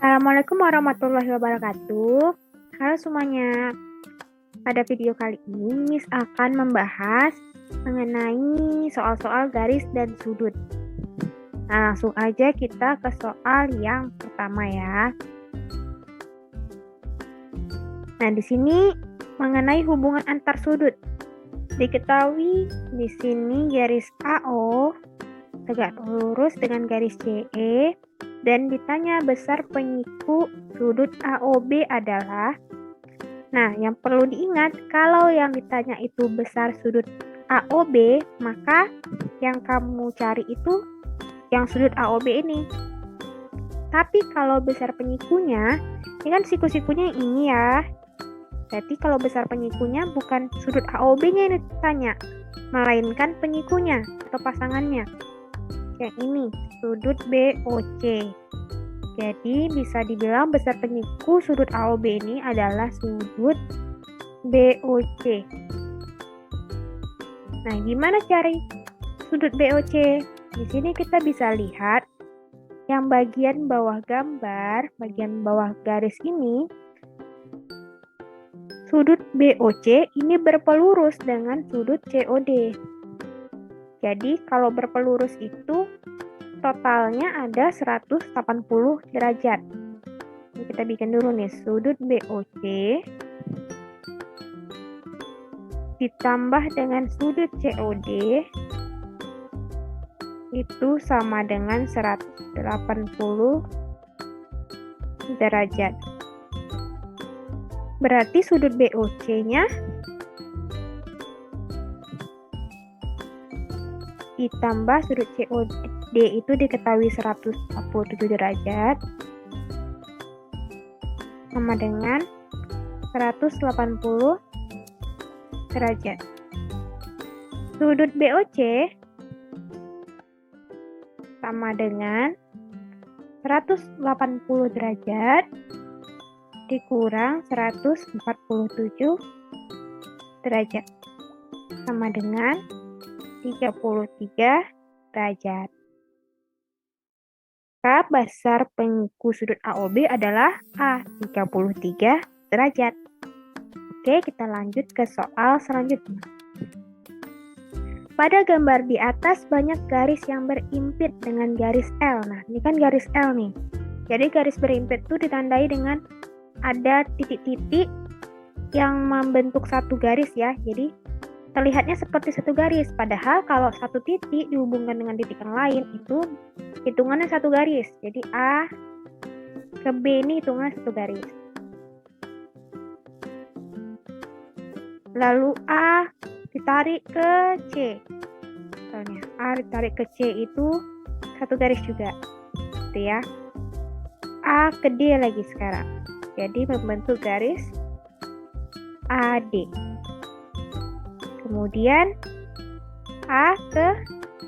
Assalamualaikum warahmatullahi wabarakatuh. Halo semuanya. Pada video kali ini, Miss akan membahas mengenai soal-soal garis dan sudut. Nah, langsung aja kita ke soal yang pertama ya. Nah, di sini mengenai hubungan antar sudut. Diketahui di sini garis AO tegak lurus dengan garis CE dan ditanya besar penyiku sudut AOB adalah. Nah, yang perlu diingat, kalau yang ditanya itu besar sudut AOB, maka yang kamu cari itu yang sudut AOB ini. Tapi kalau besar penyikunya, ini kan siku-sikunya yang ini ya. Jadi kalau besar penyikunya bukan sudut AOB-nya yang ditanya, melainkan penyikunya atau pasangannya. Yang ini, sudut BOC. Jadi bisa dibilang besar penyiku sudut AOB ini adalah sudut BOC. Nah, gimana cari sudut BOC? Di sini kita bisa lihat yang bagian bawah gambar, bagian bawah garis ini, sudut BOC ini berpelurus dengan sudut COD. Jadi kalau berpelurus itu totalnya ada 180 derajat. Ini kita bikin dulu nih, sudut BOC ditambah dengan sudut COD itu sama dengan 180 derajat. Berarti sudut BOC-nya ditambah sudut COD itu diketahui 147 derajat sama dengan 180 derajat. Sudut BOC sama dengan 180 derajat dikurang 147 derajat sama dengan 33 derajat. Maka besar penyiku sudut AOB adalah A33 derajat. Oke, kita lanjut ke soal selanjutnya. Pada gambar di atas banyak garis yang berimpit dengan garis L. Nah, ini kan garis L nih. Jadi garis berimpit itu ditandai dengan ada titik-titik yang membentuk satu garis ya. Jadi terlihatnya seperti satu garis, padahal kalau satu titik dihubungkan dengan titik yang lain itu hitungannya satu garis. Jadi A ke B ini hitungannya satu garis. Lalu A ditarik ke C. Misalnya A ditarik ke C itu satu garis juga. Gitu ya. A ke D lagi sekarang. Jadi membentuk garis AD. Kemudian A ke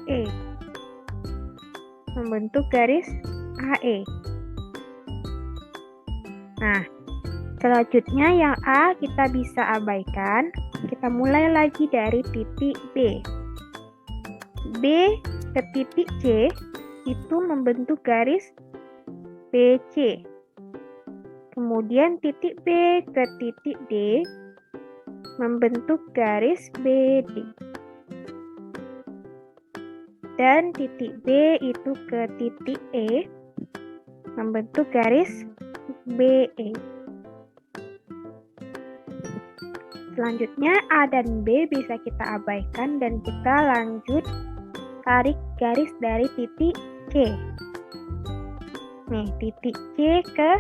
E membentuk garis AE. Nah, selanjutnya yang A kita bisa abaikan. Kita mulai lagi dari titik B. B ke titik C itu membentuk garis BC. Kemudian titik B ke titik D membentuk garis BD. Dan titik B itu ke titik E membentuk garis BE. Selanjutnya A dan B bisa kita abaikan dan kita lanjut tarik garis dari titik C. Nih, titik C ke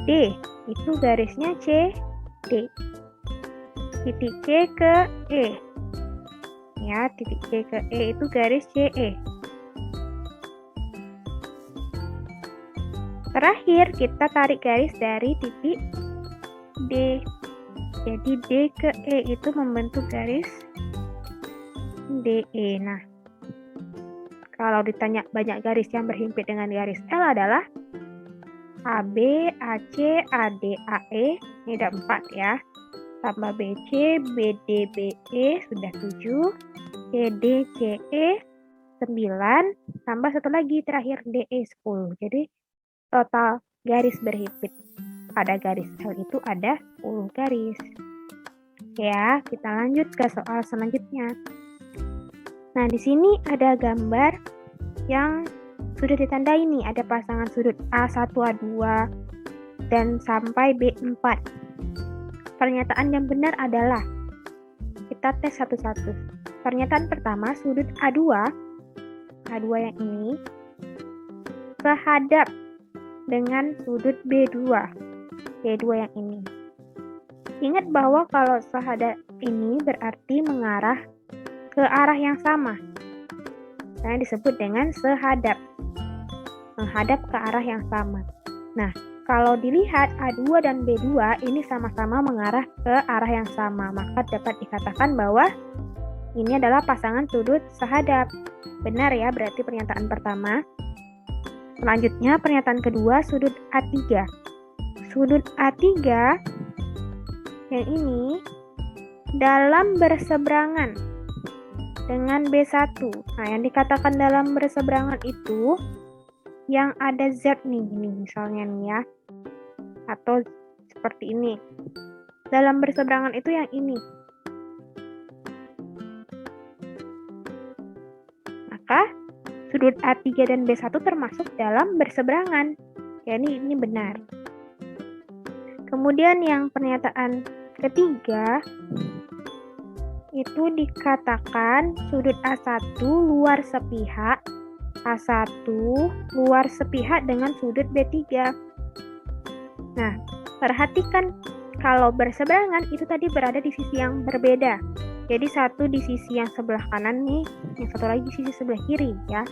D itu garisnya CD. Titik C ke E. Ya, titik C ke E itu garis CE. Terakhir, kita tarik garis dari titik D. Jadi D ke E itu membentuk garis DE. Nah, kalau ditanya banyak garis yang berhimpit dengan garis L adalah AB, AC, AD, AE. Ini ada 4 ya. Tambah BC, BD, BE sudah 7, CD, CE 9, tambah satu lagi terakhir DE 10. Jadi total garis berhimpit. Pada garis L itu ada 10 garis. Ya, kita lanjut ke soal selanjutnya. Nah, di sini ada gambar yang sudah ditandai nih, ada pasangan sudut A1, A2, dan sampai B4. Pernyataan yang benar adalah, kita tes satu-satu. Pernyataan pertama, sudut A2 yang ini, sehadap dengan sudut B2 yang ini. Ingat bahwa kalau sehadap ini berarti mengarah ke arah yang sama. Nah, disebut dengan sehadap. Menghadap ke arah yang sama. Nah, kalau dilihat A2 dan B2 ini sama-sama mengarah ke arah yang sama, maka dapat dikatakan bahwa ini adalah pasangan sudut sehadap. Benar ya, berarti pernyataan pertama. Selanjutnya, pernyataan kedua, sudut A3. Sudut A3 yang ini dalam berseberangan dengan B1. Nah, yang dikatakan dalam berseberangan itu yang ada Z nih, ini misalnya nih ya. Atau seperti ini. Dalam berseberangan itu yang ini. Maka sudut A3 dan B1 termasuk dalam berseberangan. Ya, ini benar. Kemudian yang pernyataan ketiga itu dikatakan sudut A1 luar sepihak, A1 luar sepihak dengan sudut B3. Nah, perhatikan kalau berseberangan itu tadi berada di sisi yang berbeda. Jadi satu di sisi yang sebelah kanan nih, yang satu lagi di sisi sebelah kiri ya.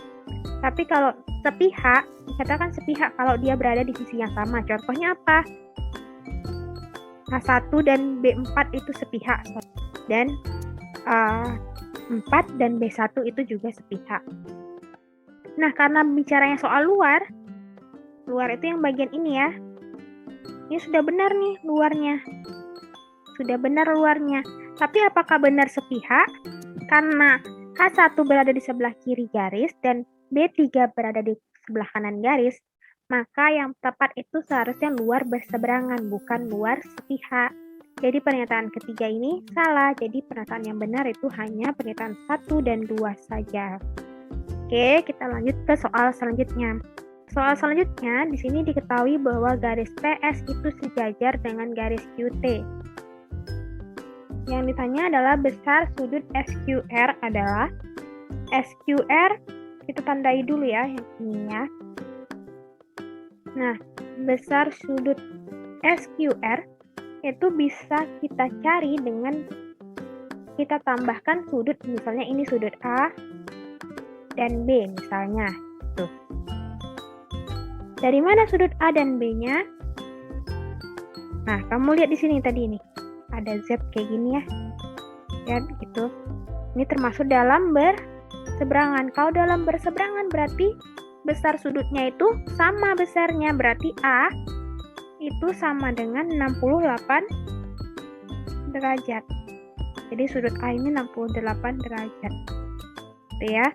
Tapi kalau sepihak, dikatakan sepihak kalau dia berada di sisi yang sama. Contohnya apa? A1 dan B4 itu sepihak. Dan A4 dan B1 itu juga sepihak. Nah, karena bicaranya soal luar itu yang bagian ini ya. Ini sudah benar nih luarnya. Sudah benar luarnya. Tapi apakah benar sepihak? Karena A1 berada di sebelah kiri garis dan B3 berada di sebelah kanan garis, maka yang tepat itu seharusnya luar berseberangan, bukan luar sepihak. Jadi pernyataan ketiga ini salah. Jadi pernyataan yang benar itu hanya pernyataan 1 dan 2 saja. Oke, kita lanjut ke soal selanjutnya. Soal selanjutnya, di sini diketahui bahwa garis PS itu sejajar dengan garis QT. Yang ditanya adalah besar sudut SQR adalah, SQR kita tandai dulu ya yang ini ya. Nah, besar sudut SQR itu bisa kita cari dengan kita tambahkan sudut, misalnya ini sudut A dan B misalnya. Tuh. Dari mana sudut A dan B-nya? Nah, kamu lihat di sini tadi nih. Ada Z kayak gini ya. Ya, gitu. Ini termasuk dalam berseberangan. Kalau dalam berseberangan berarti besar sudutnya itu sama besarnya. Berarti A itu sama dengan 68 derajat. Jadi sudut A ini 68 derajat. Gitu ya.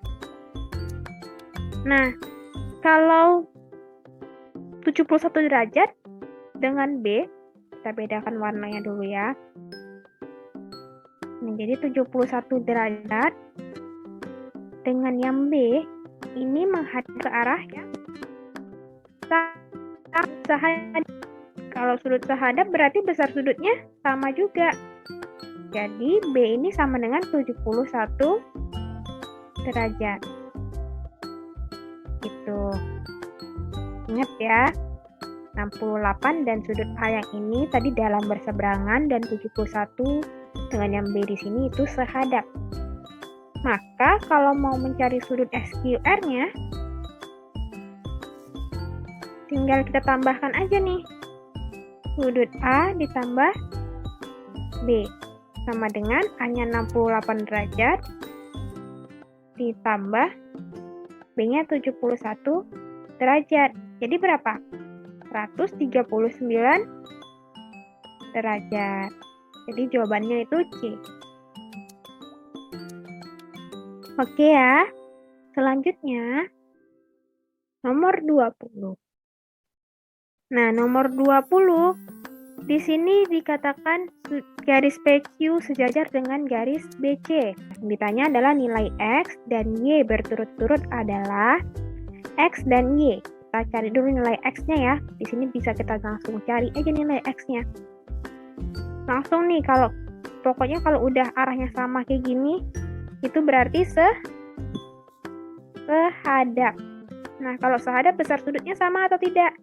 Nah, kalau 71 derajat dengan B, kita bedakan warnanya dulu ya. Nah, jadi 71 derajat dengan yang B, ini menghadap ke arah yang sehadap. Kalau sudut sehadap berarti besar sudutnya sama juga. Jadi B ini sama dengan 71 derajat. Gitu. Ingat ya, 68 dan sudut A yang ini tadi dalam berseberangan dan 71 dengan yang B di sini itu sehadap. Maka kalau mau mencari sudut SQR-nya, tinggal kita tambahkan aja nih. Sudut A ditambah B sama dengan A-nya 68 derajat ditambah B-nya 71 derajat. Jadi berapa? 139 derajat. Jadi jawabannya itu C. Oke ya. Selanjutnya nomor 20. Nah, nomor 20. Di sini dikatakan garis PQ sejajar dengan garis BC. Yang ditanya adalah nilai X dan Y berturut-turut adalah X dan Y. Kita cari dulu nilai X-nya ya. Di sini bisa kita langsung cari aja nilai X-nya. Langsung nih, pokoknya kalau udah arahnya sama kayak gini, itu berarti sehadap. Nah, kalau sehadap besar sudutnya sama atau tidak?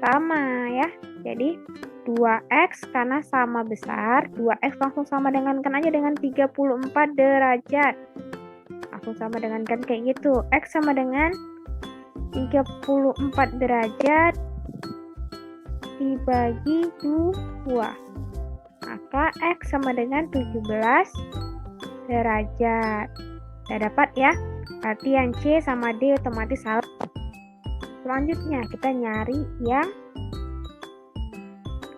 Sama ya. Jadi 2X karena sama besar, 2X langsung sama dengankan aja dengan 34 derajat. Langsung sama dengankan kayak gitu. X sama dengan 34 derajat dibagi 2. Maka X sama dengan 17 derajat. Kita dapat ya. Berarti yang C sama D otomatis salah. Selanjutnya kita nyari yang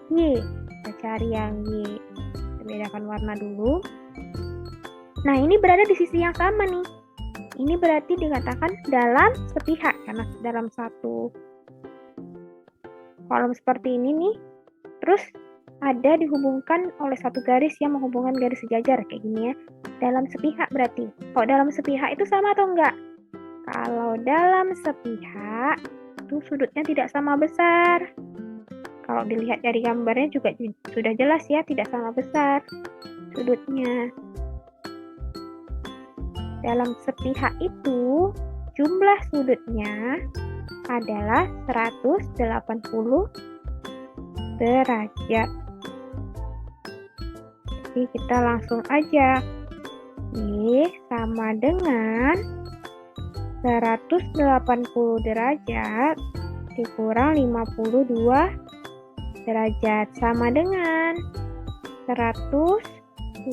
Y. Kita cari yang Y. Kita bedakan warna dulu. Nah, ini berada di sisi yang sama nih. Ini berarti dikatakan dalam sepihak, karena dalam satu kolom seperti ini nih. Terus ada dihubungkan oleh satu garis yang menghubungkan garis sejajar kayak gini ya. Dalam sepihak berarti. Kalau dalam sepihak itu sama atau enggak? Kalau dalam sepihak itu sudutnya tidak sama besar. Kalau dilihat dari gambarnya juga sudah jelas ya, tidak sama besar sudutnya. Dalam sepihak itu jumlah sudutnya adalah 180 derajat. Jadi kita langsung aja. Y sama dengan 180 derajat dikurang 52 derajat sama dengan 128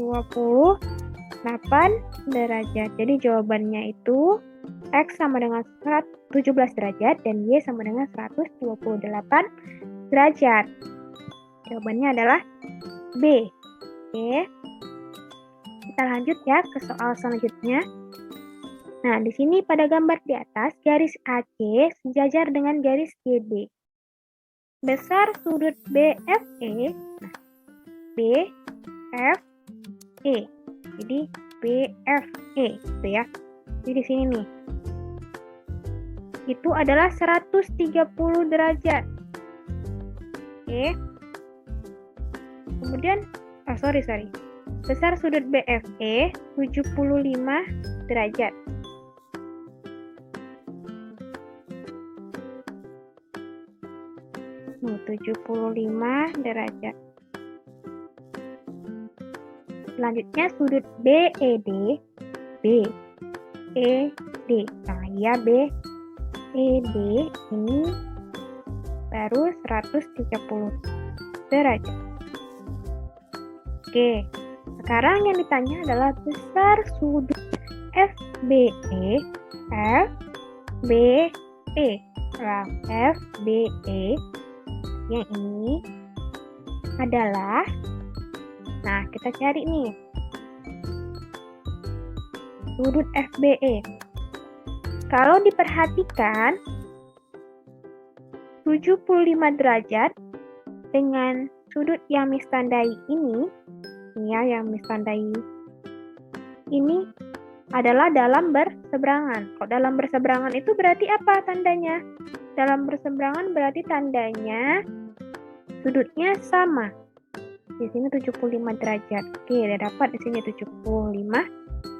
derajat. Jadi jawabannya itu X sama dengan 17 derajat dan Y sama dengan 128 derajat. Jawabannya adalah B. Oke. Kita lanjut ya ke soal selanjutnya. Nah, di sini pada gambar di atas garis AC sejajar dengan garis GB. Besar sudut BFE, nah, BFE. Jadi BFE gitu ya. Jadi di sini nih. Itu adalah 130 derajat. Oke. Kemudian sorry. Besar sudut BFE 75 derajat. Nih, 75 derajat. Selanjutnya sudut BED. Nah, ya BED ini baru 130 derajat. Oke. Sekarang yang ditanya adalah besar sudut FBE. FBE yang ini adalah, nah kita cari nih sudut FBE. Kalau diperhatikan 75 derajat dengan sudut yang mistandai ini ya, yang mistandai ini adalah dalam berseberangan. Kalau dalam berseberangan itu berarti apa tandanya? Dalam berseberangan berarti tandanya sudutnya sama. Di sini 75 derajat. Oke, udah dapat di sini 75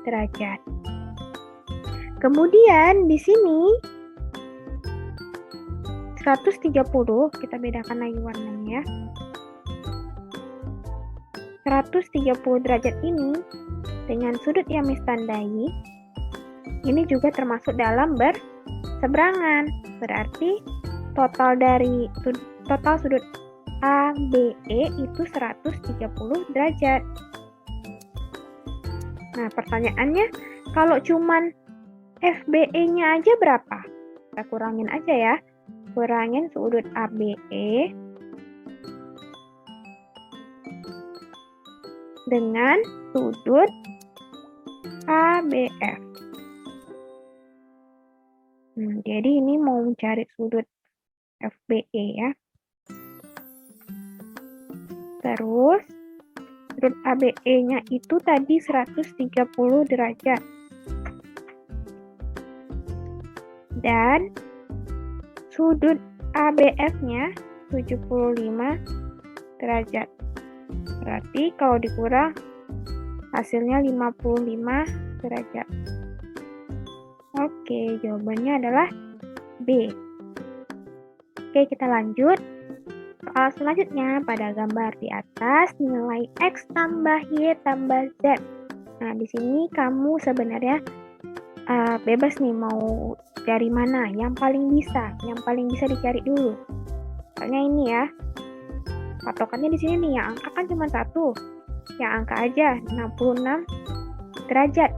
derajat. Kemudian di sini 130, kita bedakan lagi warnanya ya. 130 derajat ini dengan sudut yang mistandai ini juga termasuk dalam berseberangan. Berarti total sudut ABE itu 130 derajat. Nah, pertanyaannya kalau cuman FBE-nya aja berapa? Kita kurangin aja ya. Kurangin sudut ABE dengan sudut ABF. Jadi ini mau mencari sudut FBE ya. Terus sudut ABE-nya itu tadi 130 derajat. Dan sudut ABF-nya 75 derajat. Berarti kalau dikurang hasilnya 55 derajat. Oke, jawabannya adalah B. Oke, kita lanjut. Soal selanjutnya, pada gambar di atas, nilai X tambah Y tambah Z. Nah, di sini kamu sebenarnya bebas nih mau dari mana, yang paling bisa dicari dulu. Soalnya ini ya, patokannya di sini nih, yang angka kan cuma satu. Yang angka aja, 66 derajat.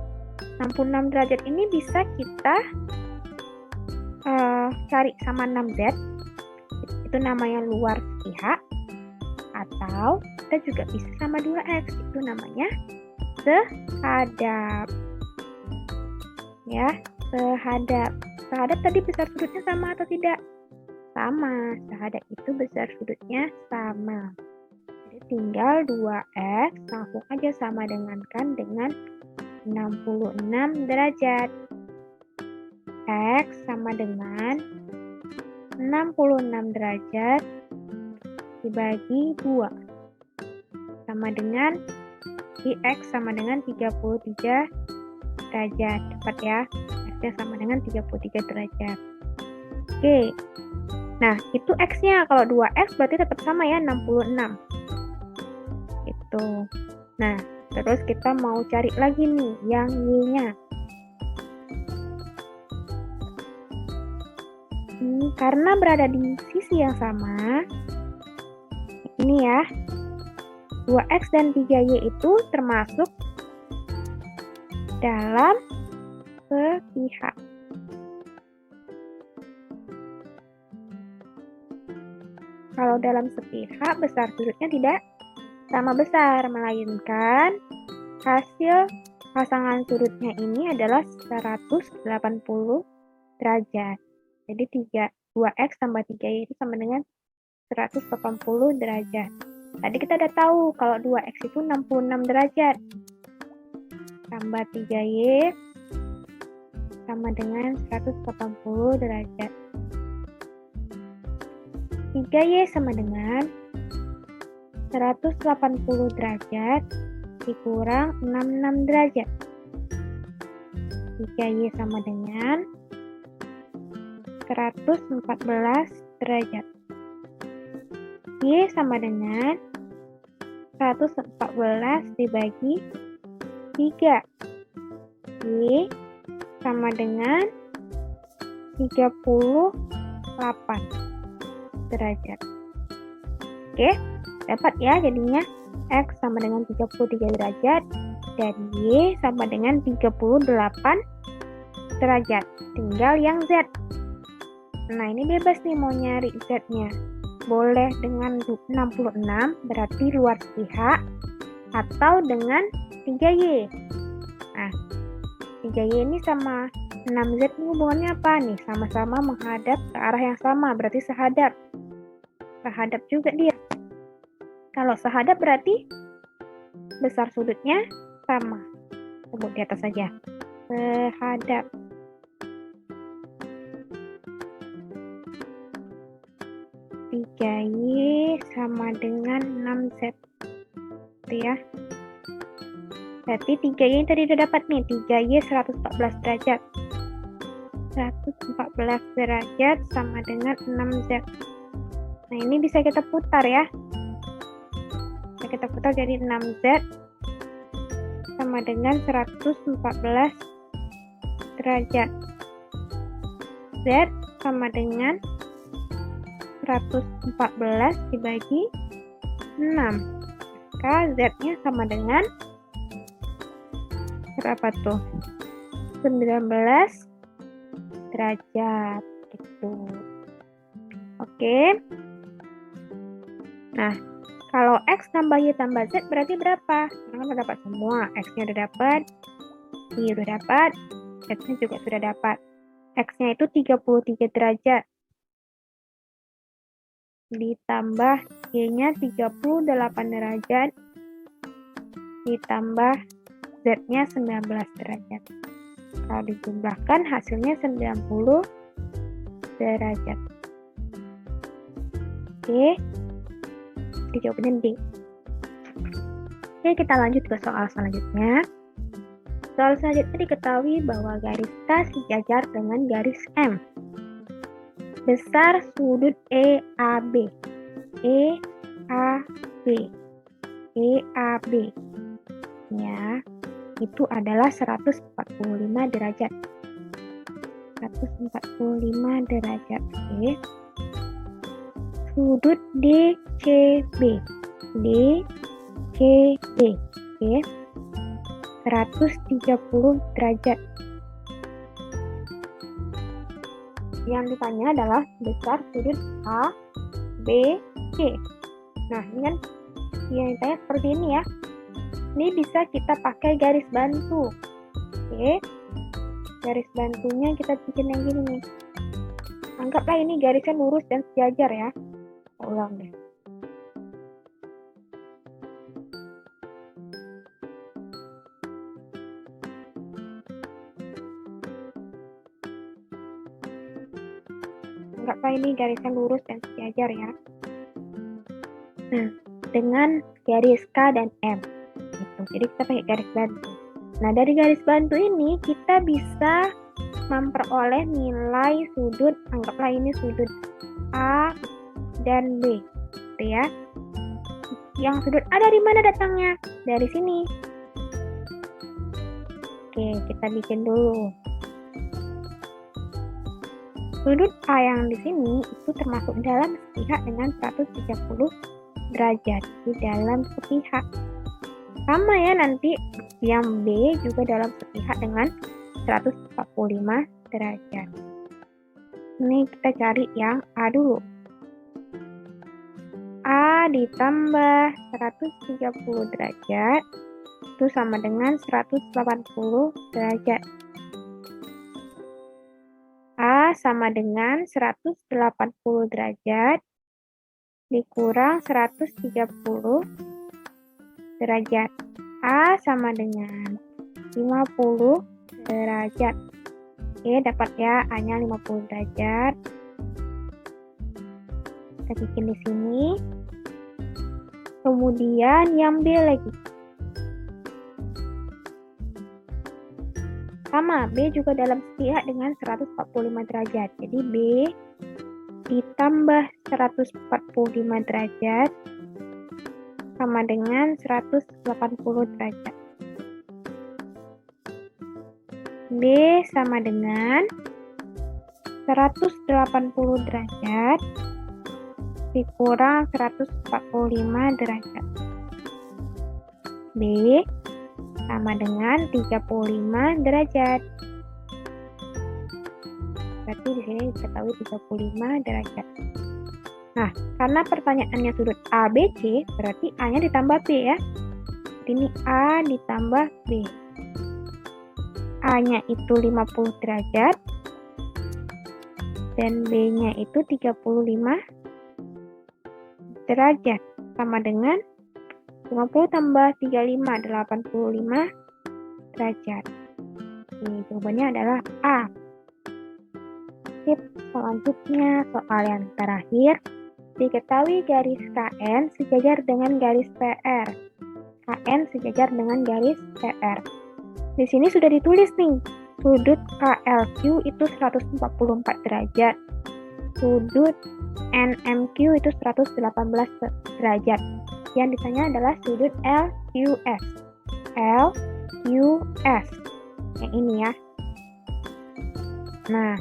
66 derajat ini bisa kita cari sama 6Z. Itu namanya luar sepihak, atau kita juga bisa sama 2X, itu namanya sehadap. Ya, sehadap tadi besar sudutnya sama atau tidak? Sama, sehadap itu besar sudutnya sama. Jadi tinggal 2X langsung aja sama dengankan dengan 66 derajat. X sama dengan 66 derajat dibagi 2 sama dengan X sama dengan 33 derajat. Tepat ya, X-nya sama dengan 33 derajat. Oke, nah itu X-nya. Kalau 2X berarti tetap sama ya, 66. Itu. Nah, terus kita mau cari lagi nih yang Y-nya. Karena berada di sisi yang sama, ini ya, 2X dan 3Y itu termasuk dalam sepihak. Kalau dalam sepihak, besar sudutnya tidak sama besar, melainkan hasil pasangan sudutnya ini adalah 180 derajat. Jadi 2X tambah 3Y itu sama dengan 180 derajat. Tadi kita udah tahu kalau 2X itu 66 derajat. Tambah 3Y sama dengan 180 derajat. 3Y sama dengan 180 derajat dikurang 66 derajat. 3Y sama dengan 114 derajat. Y sama dengan 114 dibagi 3. Y sama dengan 38 derajat. Oke, dapat ya jadinya X sama dengan 33 derajat dan Y sama dengan 38 derajat. Tinggal yang Z. Nah, ini bebas nih mau nyari Z-nya. Boleh dengan 66, berarti luar sepihak, atau dengan 3Y. Nah, 3Y ini sama 6Z ini hubungannya apa nih? Sama-sama menghadap ke arah yang sama, berarti sehadap. Sehadap juga dia. Kalau sehadap berarti besar sudutnya sama. Sebut di atas saja. Sehadap. Y sama dengan 6Z. Itu ya. Berarti 3Y tadi udah dapat nih. 3Y 114 derajat. 114 derajat sama dengan 6Z. Nah, ini bisa kita putar ya. Bisa kita putar jadi 6Z sama dengan 114 derajat. Z sama dengan 114 dibagi 6. Maka Z-nya sama dengan berapa tuh? 19 derajat gitu. Oke. Nah, kalau X tambah Y tambah Z berarti berapa? Sekarang udah dapat semua. X-nya udah dapat, Y udah dapat, Z-nya juga sudah dapat. X-nya itu 33 derajat. Ditambah Y-nya 38 derajat ditambah Z-nya 19 derajat. Kalau dijumlahkan hasilnya 90 derajat. Oke, jawabannya D. Oke, kita lanjut ke soal selanjutnya. Soal selanjutnya diketahui bahwa garis K sejajar dengan garis M. Besar sudut EAB. EAB. EAB. Ya, itu adalah 145 derajat. 145 derajat. Oke. Sudut DCB. DCB. Oke. 130 derajat. Yang ditanya adalah besar sudut A, B, C. Nah, ini kan yang ditanya seperti ini ya. Ini bisa kita pakai garis bantu. Oke. Garis bantunya kita bikin yang gini nih. Anggaplah ini garisnya lurus dan sejajar ya. Kita ulang deh. Anggaplah ini garisnya lurus dan sejajar ya. Nah, dengan garis K dan M. Gitu. Jadi kita pakai garis bantu. Nah, dari garis bantu ini kita bisa memperoleh nilai sudut, anggaplah ini sudut A dan B. Gitu ya. Yang sudut A dari mana datangnya? Dari sini. Oke, kita bikin dulu. Sudut A yang di sini itu termasuk dalam sepihak dengan 130 derajat. Di dalam sepihak. Sama ya nanti yang B juga dalam sepihak dengan 145 derajat. Ini kita cari yang A dulu. A ditambah 130 derajat itu sama dengan 180 derajat. A sama dengan 180 derajat dikurang 130 derajat. A sama dengan 50 derajat. Oke, dapat ya A-nya 50 derajat. Kita bikin di sini. Kemudian yang B lagi. Sama, B juga dalam sepihak dengan 145 derajat. Jadi B ditambah 145 derajat sama dengan 180 derajat. B sama dengan 180 derajat dikurang 145 derajat. B sama dengan 35 derajat. Berarti di sini diketahui 35 derajat. Nah, karena pertanyaannya sudut ABC, berarti A-nya ditambah B ya. Ini A ditambah B. A-nya itu 50 derajat dan B-nya itu 35 derajat. Sama dengan 50 tambah 35, 85 derajat. Oke, jawabannya adalah A. Selanjutnya, soal yang terakhir. Diketahui garis KN sejajar dengan garis PR. KN sejajar dengan garis PR. Di sini sudah ditulis nih, sudut KLQ itu 144 derajat. Sudut NMQ itu 118 derajat. Yang ditanya adalah sudut LQS. LQS. Yang ini ya. Nah,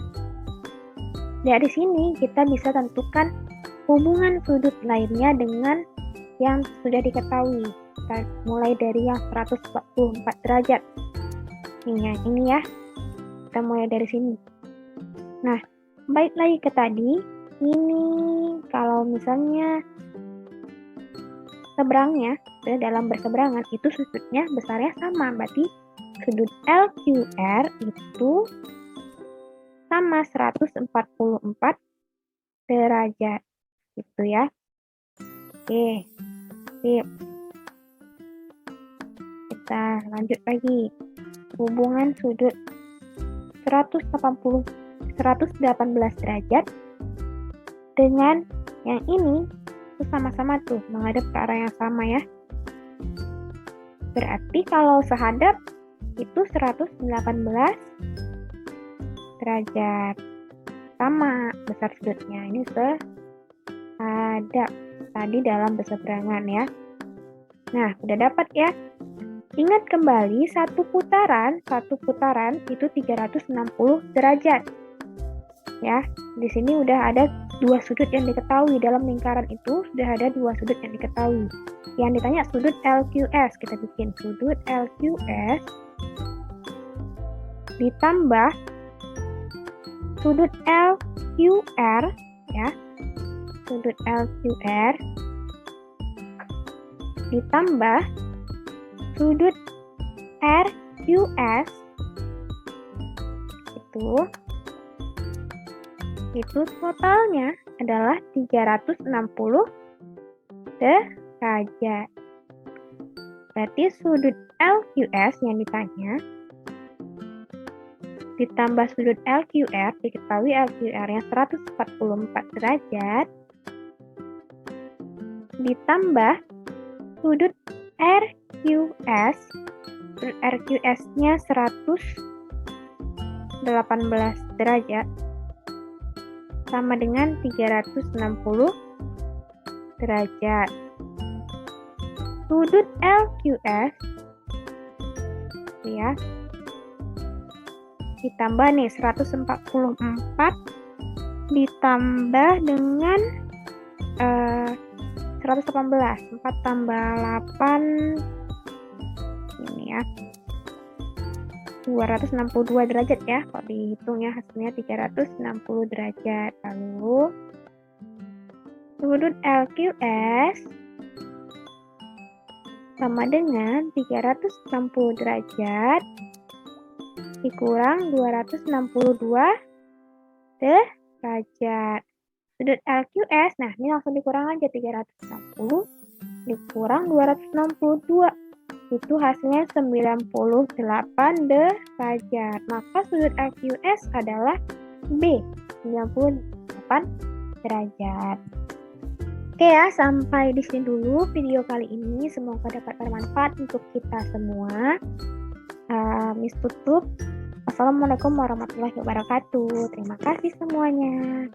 dari sini kita bisa tentukan hubungan sudut lainnya dengan yang sudah diketahui. Kita mulai dari yang 144 derajat. Ini ya. Kita mulai dari sini. Nah, balik lagi ke tadi. Ini kalau misalnya seberangnya, dalam berseberangan itu sudutnya besarnya sama. Berarti sudut LQR itu sama 144 derajat. Gitu ya. Oke, sip. Kita lanjut lagi. Hubungan sudut 118 derajat dengan yang ini itu sama-sama tuh menghadap ke arah yang sama ya. Berarti kalau sehadap itu 118 derajat. Sama besar sudutnya. Ini sehadap. Tadi dalam berseberangan ya. Nah, udah dapat ya. Ingat kembali satu putaran itu 360 derajat. Ya, di sini udah ada dua sudut yang diketahui. Dalam lingkaran itu sudah ada dua sudut yang diketahui. Yang ditanya sudut LQS, kita bikin sudut LQS ditambah sudut LQR ya. Sudut LQR ditambah sudut RQS itu totalnya adalah 360 derajat. Berarti sudut LQS yang ditanya ditambah sudut LQR, diketahui LQR-nya 144 derajat, ditambah sudut RQS, sudut RQS-nya 118 derajat, sama dengan 360 derajat. Sudut LQS ya ditambah nih 144 ditambah dengan 118, 4 tambah 8 ini ya 262 derajat ya, kalau dihitung ya hasilnya 360 derajat. Lalu sudut LQS sama dengan 360 derajat dikurang 262 derajat. Sudut LQS, nah ini langsung dikurang aja 360 dikurang 262. Itu hasilnya 98 derajat. Maka sudut LQS adalah B, 98 derajat. Oke ya, sampai di sini dulu video kali ini. Semoga dapat bermanfaat untuk kita semua. Miss tutup. Assalamualaikum warahmatullahi wabarakatuh. Terima kasih semuanya.